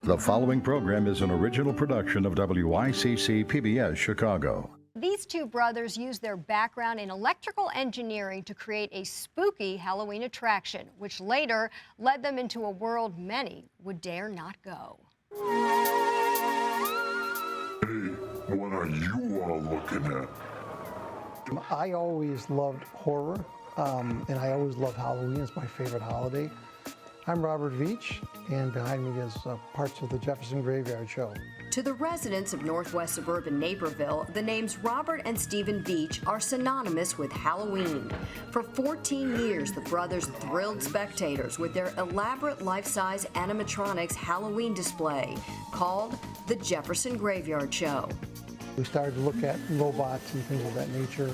The following program is an original production of WYCC PBS Chicago. These two brothers used their background in electrical engineering to create a spooky Halloween attraction, which later led them into a world many would dare not go. Hey, what are you all looking at? I always loved horror, and I always loved Halloween. It's my favorite holiday. I'm Robert Veach, and behind me is parts of the Jefferson Graveyard Show. To the residents of northwest suburban Naperville, the names Robert and Stephen Veach are synonymous with Halloween. For 14 years, the brothers thrilled spectators with their elaborate life-size animatronics Halloween display called the Jefferson Graveyard Show. We started to look at robots and things of that nature,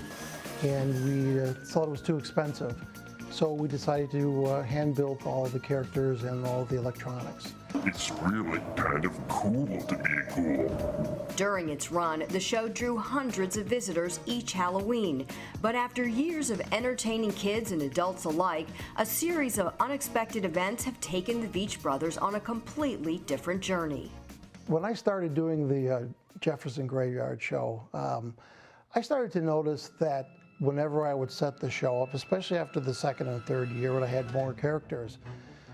and we thought it was too expensive. So we decided to hand-build all the characters and all the electronics. It's really kind of cool to be cool. During its run, the show drew hundreds of visitors each Halloween. But after years of entertaining kids and adults alike, a series of unexpected events have taken the Veach brothers on a completely different journey. When I started doing the Jefferson Graveyard Show, I started to notice that whenever I would set the show up, especially after the second and third year when I had more characters,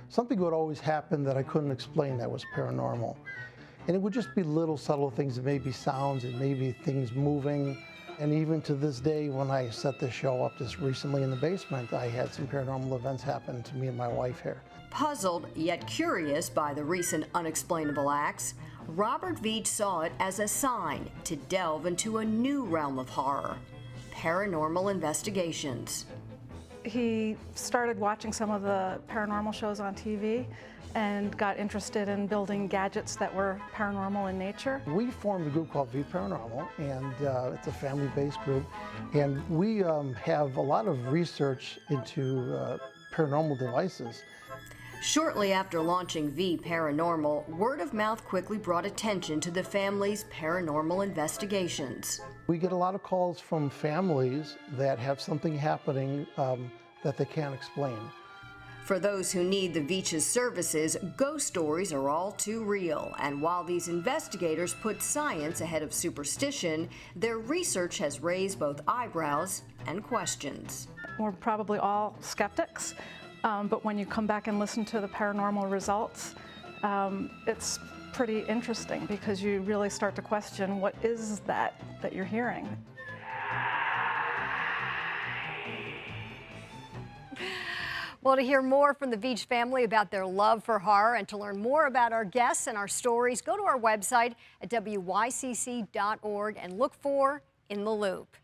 something would always happen that I couldn't explain that was paranormal. And it would just be little subtle things. It may be sounds, it may be things moving. And even to this day, when I set the show up just recently in the basement, I had some paranormal events happen to me and my wife here. Puzzled yet curious by the recent unexplainable acts, Robert Veach saw it as a sign to delve into a new realm of horror: paranormal investigations. He started watching some of the paranormal shows on TV and got interested in building gadgets that were paranormal in nature. We formed a group called Vparanormal, and it's a family-based group, and we have a lot of research into paranormal devices. Shortly after launching Vparanormal, word of mouth quickly brought attention to the family's paranormal investigations. We get a lot of calls from families that have something happening that they can't explain. For those who need the Veach's services, ghost stories are all too real. And while these investigators put science ahead of superstition, their research has raised both eyebrows and questions. We're probably all skeptics, but when you come back and listen to the paranormal results, it's pretty interesting because you really start to question, what is that you're hearing? Well, to hear more from the Veach family about their love for horror and to learn more about our guests and our stories, go to our website at WYCC.org and look for In the Loop.